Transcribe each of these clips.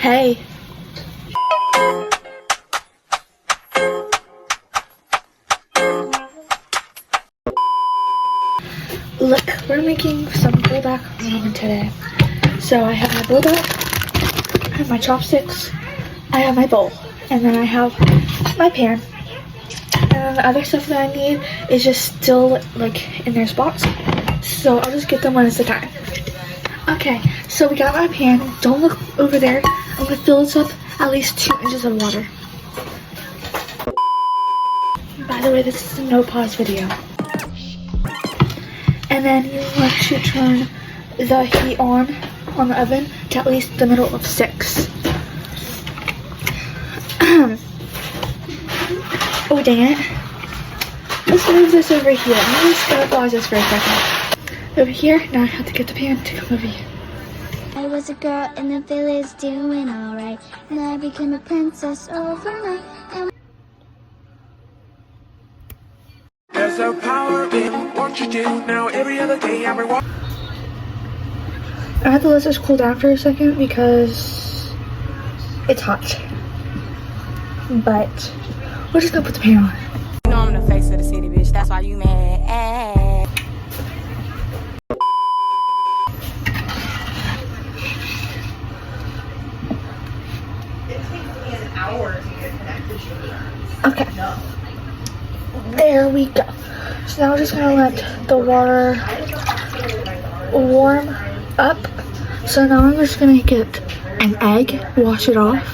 Hey. Look, we're making some Buldak ramen today. So I have my Buldak, I have my chopsticks, I have my bowl, and then I have my pan. And the other stuff that I need is just still like in their spots. So I'll just get them when it's the time. Okay, so we got my pan. Don't look over there. I'm gonna fill this up at least 2 inches of water. By the way, this is a no pause video. And then you want to turn the heat on the oven to at least the middle of 6. Oh dang it. Let's move this over here. I'm just gonna pause this for a second. Over here, now I have to get the pan to come over here. I was a girl in the village doing alright, and I became a princess overnight. There's no power in what you do now. Every other day, everyone. I have to let this cool down for a second because it's hot. But we're just gonna put the pan on. You know I'm the face of the city, bitch. That's why you mad. Okay. There we go. So now we're just gonna let the water warm up. So now I'm just gonna get an egg, wash it off,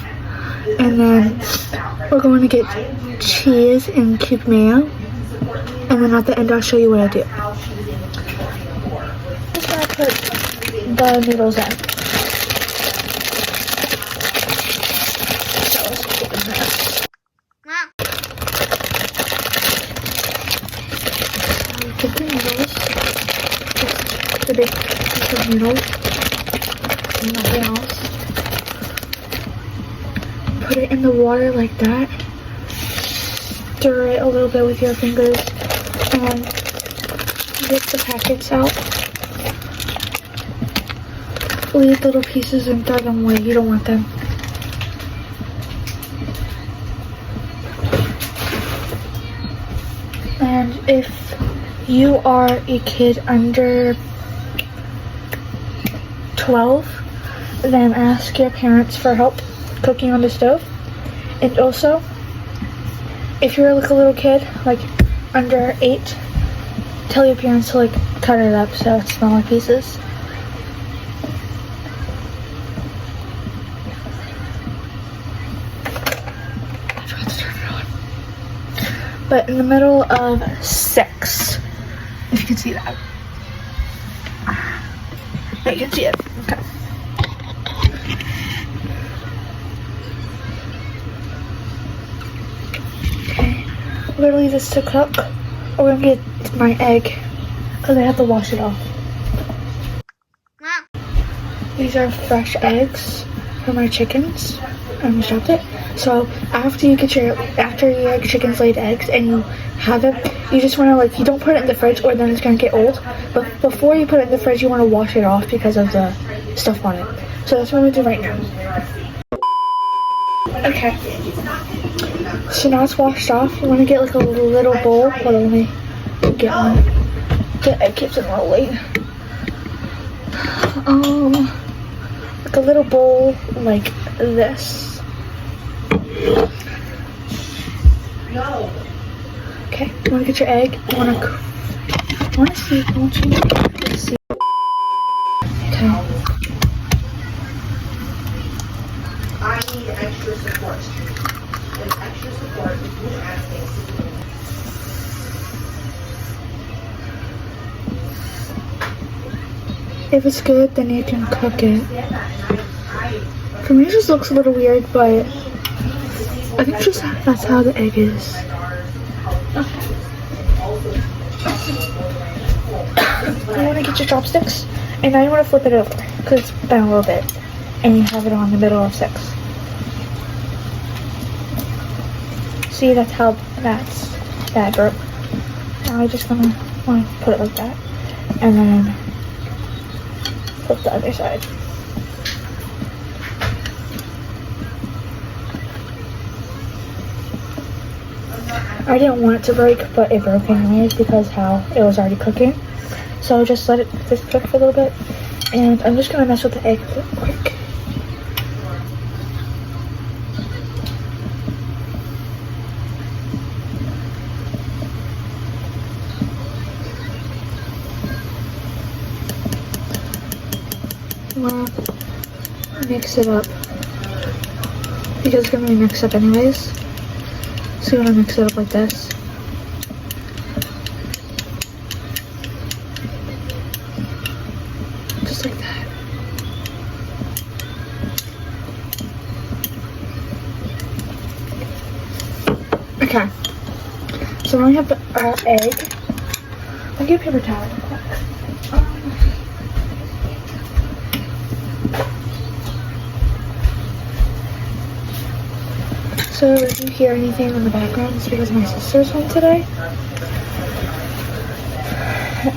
and then we're going to get cheese and cube mayo, and then at the end I'll show you what I do. Just gonna put the noodles in. Get the noodles, just the big piece of noodles, nothing else. Put it in the water like that. Stir it a little bit with your fingers, and then get the packets out. Leave little pieces and throw them away. You don't want them. And if you are a kid under 12, then ask your parents for help cooking on the stove. And also, if you're like a little kid, like under 8, tell your parents to like cut it up so it's smaller pieces. I forgot to turn it on. But in the middle of 6, if you can see that. Yeah, you can see it. Okay. Okay. We're gonna leave this to cook. We're gonna get my egg because I have to wash it off. These are fresh eggs for my chickens. I just dropped it. So after your chicken's laid eggs and you have it, you just want to you don't put it in the fridge or then it's gonna get old. But before you put it in the fridge, you want to wash it off because of the stuff on it. So that's what I'm gonna do right now. Okay. So now it's washed off. You want to get like a little bowl. Hold on, let me get one. The egg keeps it rolling. Like a little bowl like this. No. Okay, you want to get your egg. You want to see. Let's see. Okay. I need extra support. With extra support, you can add things to do. If it's good, then you can cook it. For me, it just looks a little weird, but I think just that's how the egg is. You want to get your chopsticks, and now you want to flip it over because it's bent a little bit, and you have it on the middle of 6. See, that's how that broke. Now I just want to put it like that, and then flip the other side. I didn't want it to break, but it broke anyways because how it was already cooking. So just let it just cook for a little bit. And I'm just gonna mess with the egg real quick. Well, mix it up because it's gonna be mixed up anyways. So you wanna mix it up like this. Just like that. Okay. So now we have our egg. I'll get a paper towel real quick. So if you hear anything in the background, it's because my sister's home today.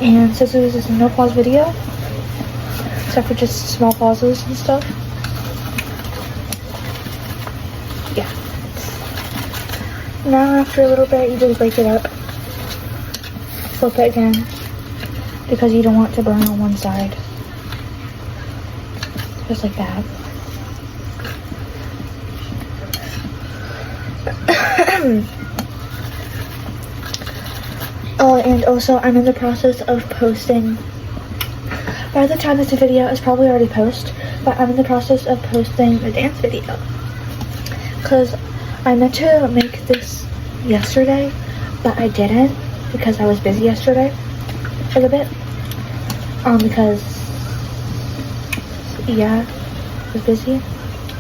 And since this is a no pause video, except for just small pauses and stuff. Yeah. Now after a little bit, you just break it up. Flip it again, because you don't want it to burn on one side. Just like that. Oh, and also I'm in the process of posting. By the time this video is probably already posted, but I'm in the process of posting a dance video. Because I meant to make this yesterday, but I didn't because I was busy yesterday a little bit. Because yeah, I was busy.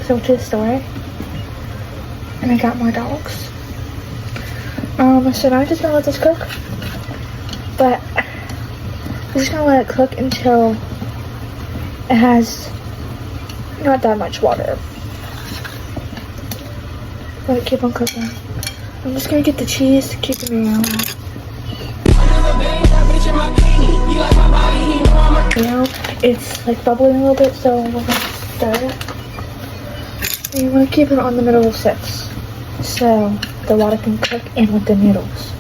So I went to the store and I got more dogs. So now I'm just gonna let this cook. But I'm just gonna let it cook until it has not that much water. Let it keep on cooking. I'm just gonna get the cheese to keep the mayo out. Now it's like bubbling a little bit, so we're gonna stir it. And you wanna keep it on the middle of 6, so the water can cook in with the noodles.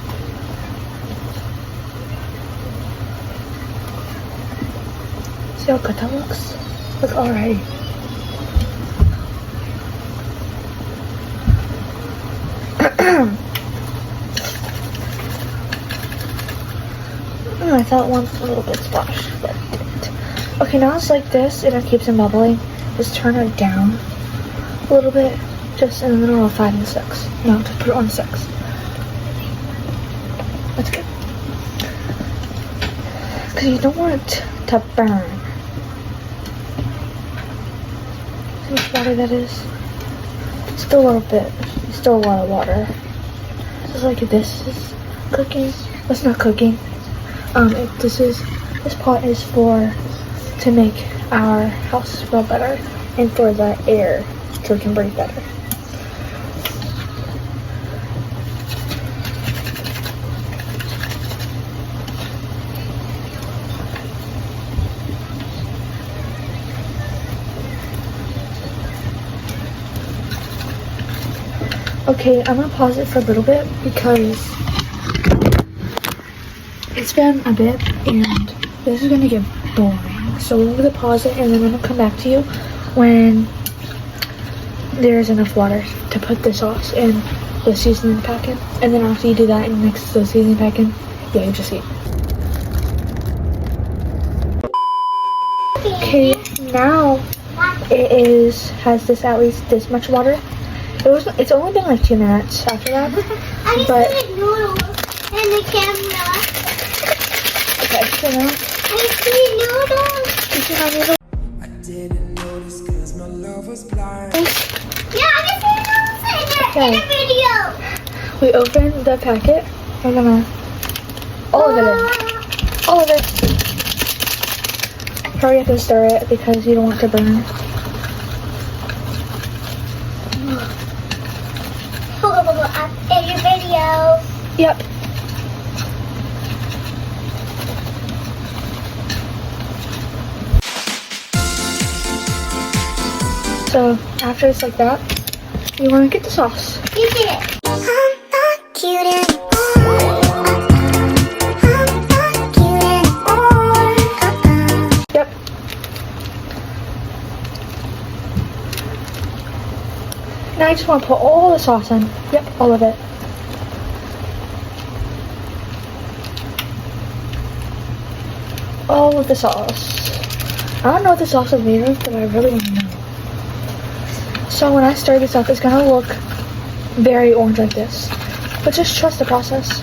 See how good that looks? Look already. Oh, I thought one was a little bit splashed, but it didn't. Okay, now it's like this, and it keeps on bubbling. Just turn it down a little bit, just in the middle of 5 and 6. No, just put it on 6. That's good. Because you don't want it to burn. See how much water that is? Still a little bit. Still a lot of water. Just like this is cooking. It's not cooking. This pot is to make our house smell better and for the air so we can breathe better. Okay, I'm gonna pause it for a little bit because it's been a bit and this is gonna get boring. So we're gonna pause it and then I'm gonna come back to you when there's enough water to put the sauce in the seasoning pack in. And then after you do that and mix the seasoning pack in, yeah, you just eat. Okay, now it has this at least this much water. It's only been like 2 minutes after that. I but see noodles in the camera. okay, so now I see noodles. you see my noodles? I didn't notice cause my love was blind. Yeah, I can see noodles in the video. We open the packet. We're gonna all of it in. All of it. Hurry up and stir it because you don't want it to burn. In your video. Yep. So after it's like that, you want to get the sauce. You did it. I'm not cute anymore. I'm not cute anymore. Yep. Now I just want to put all the sauce in. Yep, all of it. All of the sauce. I don't know what the sauce is made of, but I really want to know. So when I stir this up, it's gonna look very orange like this. But just trust the process.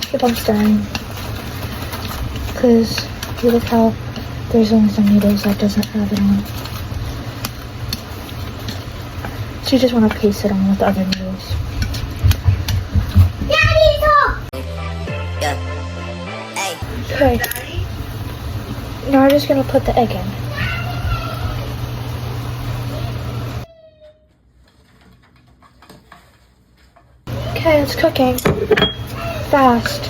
Keep on stirring. Because you look how there's only some noodles that doesn't have it on. So you just want to paste it on with the other noodles. Okay. Now we're just gonna put the egg in. Okay, it's cooking. Fast.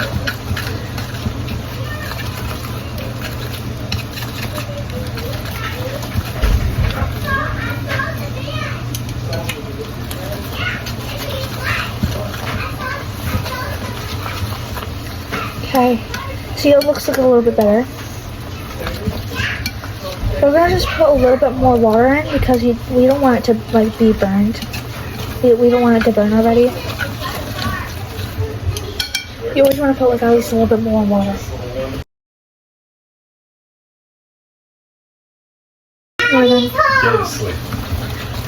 Okay. See, it looks like a little bit better. We're gonna just put a little bit more water in because we don't want it to like be burned. We don't want it to burn already. You always want to put like at least a little bit more water. More than. Go to sleep.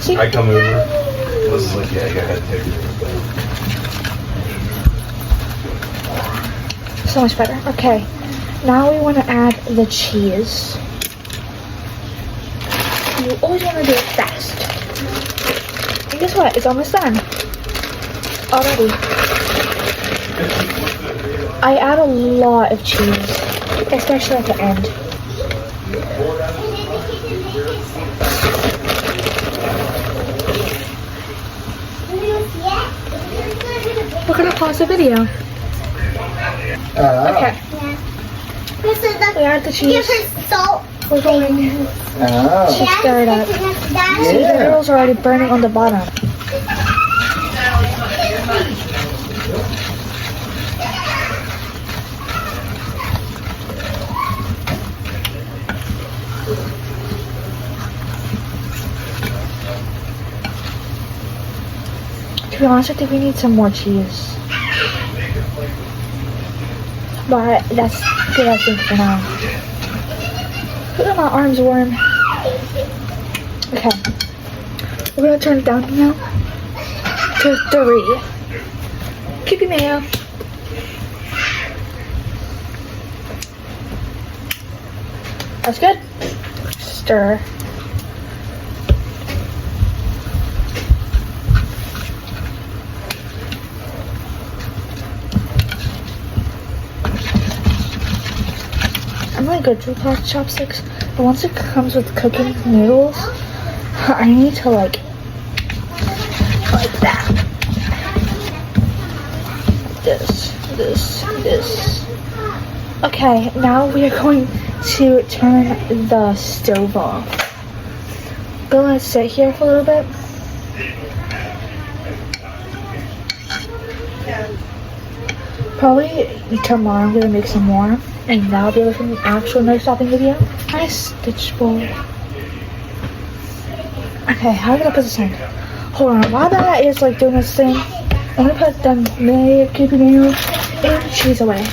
See? I come over. This is like, yeah, go ahead, take it. So much better. Okay. Now we want to add the cheese. You always want to do it fast. And guess what? It's almost done. Already. I add a lot of cheese, especially at the end. We're gonna pause the video. Okay. We add the cheese. We're going to stir it up. See, the noodles are already burning on the bottom. To be honest, I think we need some more cheese. But that's good, I think, for now. Look at my arms warm. Okay. We're gonna turn it down now to 3. Keep your mayo. That's good. Stir. I'm really good with chopsticks, but once it comes with cooking noodles, I need to like that. This. Okay, now we are going to turn the stove off. I'm gonna sit here for a little bit. Probably tomorrow I'm gonna make some more, and that'll be like an actual knife stopping video. Nice stitch bowl. Okay, how am I gonna put this in? Hold on, while that is like doing this thing, I'm gonna put the mayo, keeping mayo, and cheese away.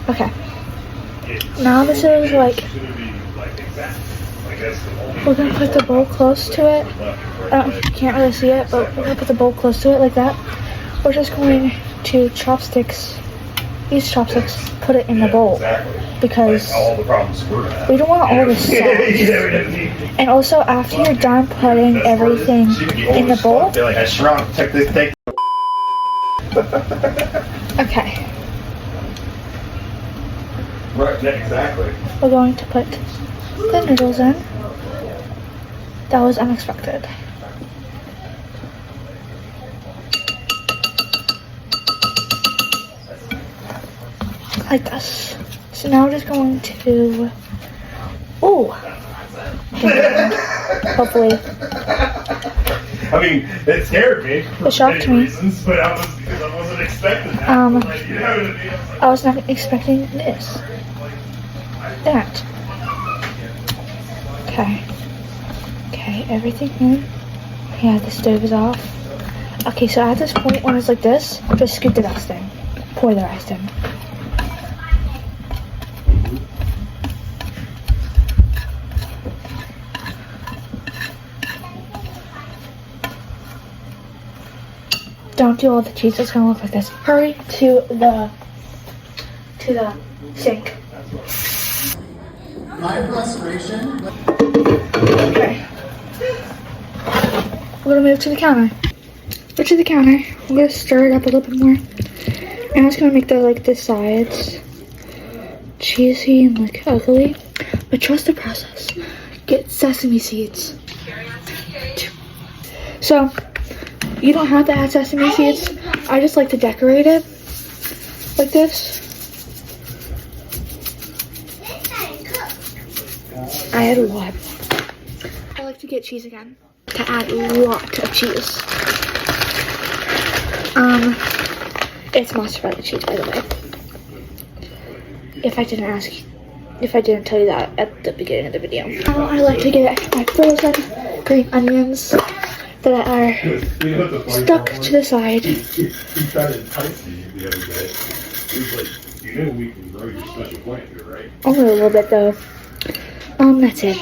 Okay. Now this is like, we're gonna put the bowl close to it. You can't really see it, but we're gonna put the bowl close to it like that. We're just going to use chopsticks, put it in the bowl because we don't want all this sauce. And also, after you're done putting everything in the bowl, Feel like I shrunk. Take. okay, Right, yeah, exactly. we're going to put the noodles in. That was unexpected. like this. So now we're just going to, oh, hopefully. I mean, it scared me. It shocked me. Reasons, but because I wasn't expecting that. Like, you know what I mean? I was not expecting this. That. Okay. Okay, everything in. Yeah, the stove is off. Okay, so at this point, when it's like this, just scoop the rest in. Pour the rest in. Don't do all the cheese, it's gonna look like this. Hurry to the sink. Okay. We're gonna move to the counter. Go to the counter. I'm gonna stir it up a little bit more. And I'm just gonna make the sides cheesy and like ugly. But trust the process. Get sesame seeds. So you don't have to add sesame seeds. I just like to decorate it like this. I add a lot. I like to get cheese again. To add a lot of cheese. It's mozzarella cheese, by the way. If I didn't tell you that at the beginning of the video. I like to get my frozen green onions that are stuck to the side. He tried to entice me the other day. He's like, you know we can grow your special plant here, right? Only a little bit though. That's it.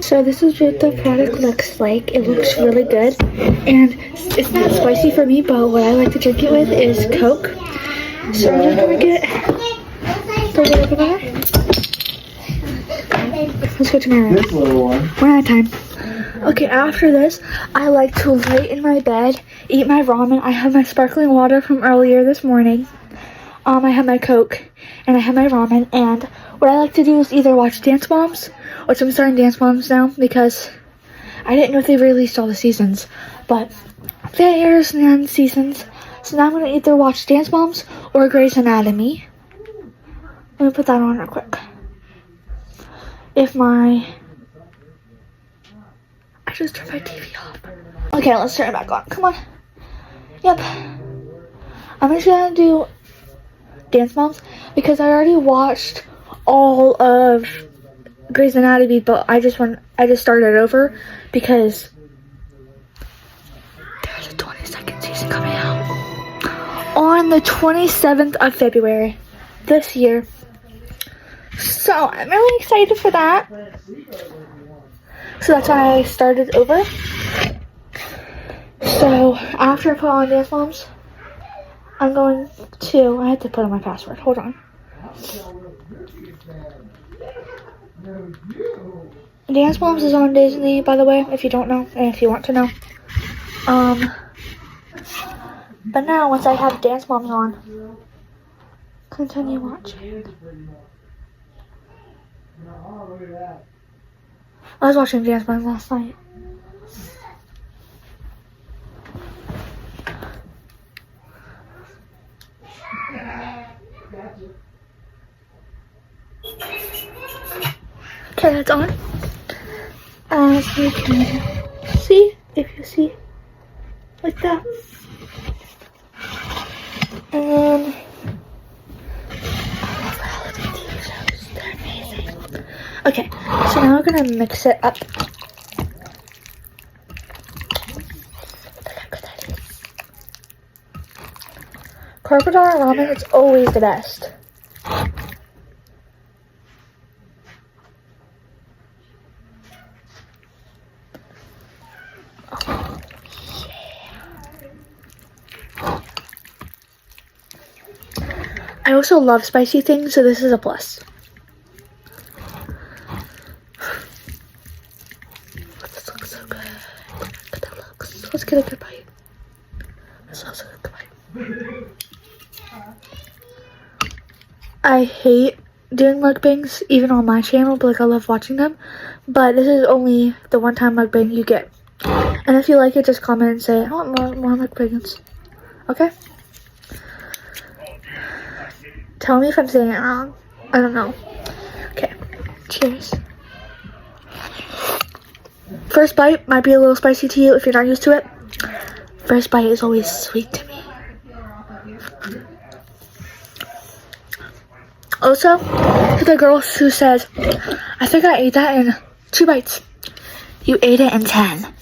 So this is what the product looks like. It looks really good. And it's not spicy for me, but what I like to drink it with is Coke. So I'm just gonna get a little bit of that. Let's go to my room. This little one. One at a time. Okay, after this, I like to lay in my bed, eat my ramen. I have my sparkling water from earlier this morning. I have my Coke, and I have my ramen, and what I like to do is either watch Dance Moms, which I'm starting Dance Moms now, because I didn't know if they released all the seasons, but there's none seasons. So now I'm going to either watch Dance Moms or Grey's Anatomy. Let me put that on real quick. I just turned my TV off. Okay, let's turn it back on. Come on. Yep. I'm just gonna do Dance Moms because I already watched all of Grey's Anatomy, but I just started over because there's a 22nd season coming out on the 27th of February this year. So I'm really excited for that. So that's why I started over. So after I put on Dance Moms, I'm going to, I had to put in my password. Hold on. Dance Moms is on Disney, by the way, if you don't know, and if you want to know. But now, once I have Dance Moms on, continue watching. I was watching Dance Moms last night. Okay, that's on. So you can see, if you see, like that. And they're amazing. Okay, so now we're gonna mix it up. Carbonara ramen is always the best. I also love spicy things, so this is a plus. This looks so good. Look at that looks. Let's get a good bite. This looks like a good bite. I hate doing mukbangs, even on my channel, but like I love watching them. But this is only the one-time mukbang you get. And if you like it, just comment and say, I want more mukbangs. Okay? Tell me if I'm saying it wrong. I don't know. Okay. Cheers. First bite might be a little spicy to you if you're not used to it. First bite is always sweet to me. Also, to the girl who says, I think I ate that in 2 bites. You ate it in 10.